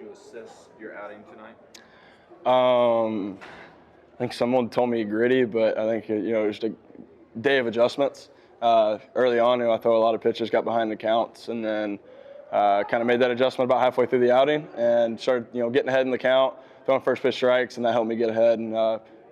you assess your outing tonight? I think someone told me gritty, but I think it was just a day of adjustments. Early on, I throw a lot of pitches, got behind the counts, and then kind of made that adjustment about halfway through the outing and started getting ahead in the count, throwing first pitch strikes, and that helped me get ahead and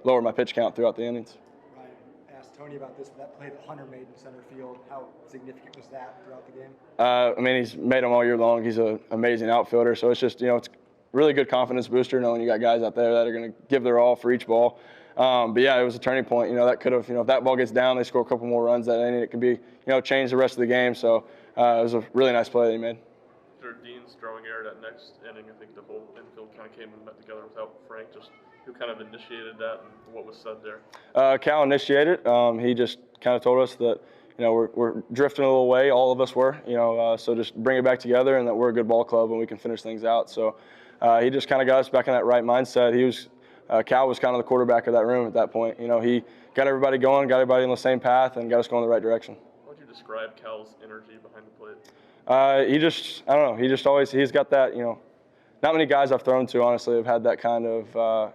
lower my pitch count throughout the innings. Ryan asked Tony about this, that play that Hunter made in center field. How significant was that throughout the game? I mean, he's made them all year long. He's an amazing outfielder, so it's just it's really good confidence booster knowing you got guys out there that are going to give their all for each ball. But yeah, it was a turning point. That could have, if that ball gets down, they score a couple more runs that inning, it could be, change the rest of the game. So it was a really nice play that he made. After Dean's throwing error that next inning, I think the whole infield kind of came and met together without Frank. Just who kind of initiated that and what was said there? Cal initiated. He just kind of told us that we're drifting a little way. All of us were. So just bring it back together and that we're a good ball club and we can finish things out. So he just kind of got us back in that right mindset. Cal was kind of the quarterback of that room at that point. He got everybody going, got everybody on the same path, and got us going in the right direction. How would you describe Cal's energy behind the plate? I don't know. He's got that, not many guys I've thrown to, honestly, have had that kind of,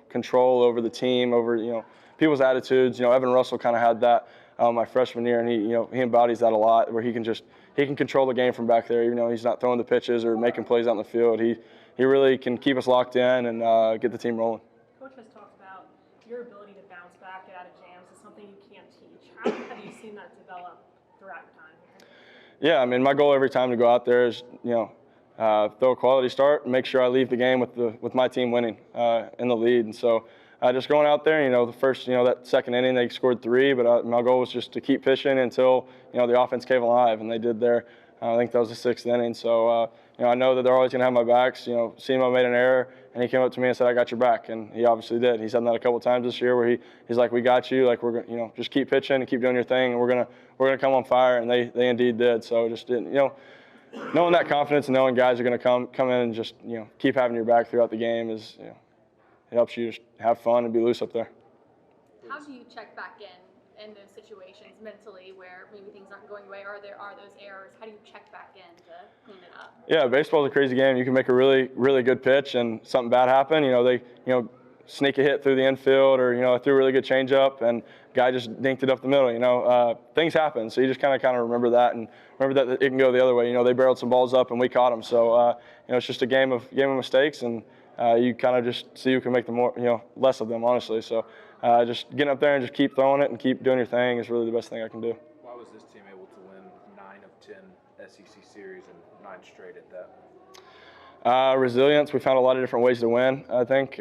control over the team, over, people's attitudes. Evan Russell kind of had that my freshman year, and he embodies that a lot, where he can control the game from back there, even though he's not throwing the pitches or making plays out in the field. He really can keep us locked in and get the team rolling. Coach has talked about your ability to bounce back, get out of jams is something you can't teach. How have you seen that develop throughout your time here? Yeah, I mean, my goal every time to go out there is, throw a quality start and make sure I leave the game with my team winning in the lead. And so just going out there, the first, that second inning, they scored 3, but my goal was just to keep pitching until, the offense came alive, and they did there. I think that was the 6th inning. So, I know that they're always going to have my backs. Simo made an error, and he came up to me and said, "I got your back," and he obviously did. He's done that a couple times this year, where he's like, "We got you. Like, we're gonna, just keep pitching and keep doing your thing, and we're gonna come on fire," and they indeed did. So just didn't, knowing that confidence and knowing guys are going to come in and just keep having your back throughout the game is it helps you just have fun and be loose up there. How do you check back in those situations mentally where maybe things aren't going your way, or there are those errors? How do you check back in to clean it up? Yeah, baseball's a crazy game. You can make a really, really good pitch and something bad happen. They sneak a hit through the infield, or I threw a really good changeup and guy just dinked it up the middle. Things happen, so you just kind of remember that, and remember that it can go the other way. They barreled some balls up and we caught them. So it's just a game of mistakes, and you kind of just see who can make the more less of them, honestly. So just getting up there and just keep throwing it and keep doing your thing is really the best thing I can do. Why was this team able to win 9 of 10 SEC series and 9 straight at that? Resilience. We found a lot of different ways to win. I think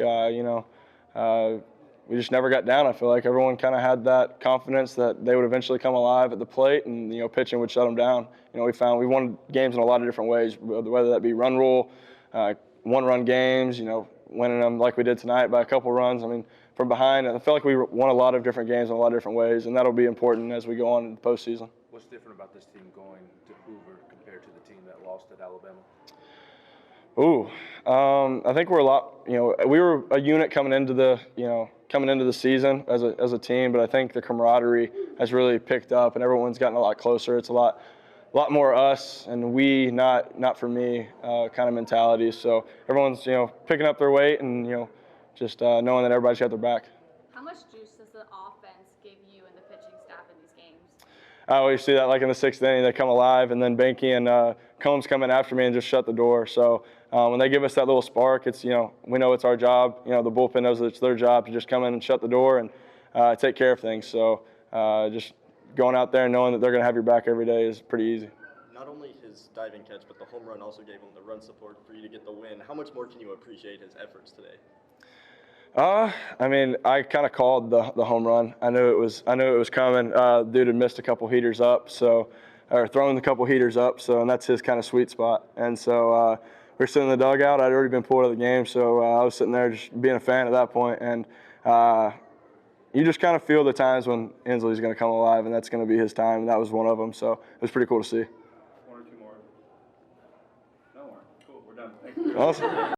we just never got down. I feel like everyone kind of had that confidence that they would eventually come alive at the plate, and pitching would shut them down. We won games in a lot of different ways, whether that be run rule, 1-run games, winning them like we did tonight by a couple runs. I mean, from behind, I feel like we won a lot of different games in a lot of different ways, and that'll be important as we go on in the postseason. What's different about this team going to Hoover compared to the team that lost at Alabama? I think we're a lot. We were a unit coming into the season as a team, but I think the camaraderie has really picked up, and everyone's gotten a lot closer. It's a lot more us and we, not for me, kind of mentality. So everyone's picking up their weight and just knowing that everybody's got their back. How much juice does the offense give you and the pitching staff in these games? I always see that, like in the 6th inning, they come alive, and then Banky and Combs come in after me and just shut the door. So when they give us that little spark, it's we know it's our job. The bullpen knows that it's their job to just come in and shut the door and take care of things. So just going out there and knowing that they're going to have your back every day is pretty easy. Not only his diving catch, but the home run also gave him the run support for you to get the win. How much more can you appreciate his efforts today? I mean, I kind of called the home run. I knew it was coming. Dude had missed a couple heaters up, or thrown a couple heaters up, and that's his kind of sweet spot. And so we're sitting in the dugout. I'd already been pulled out of the game, so I was sitting there just being a fan at that point. And you just kind of feel the times when Inslee's going to come alive, and that's going to be his time, and that was one of them. So it was pretty cool to see. One or two more. No more. Cool. We're done. Thank you. Awesome.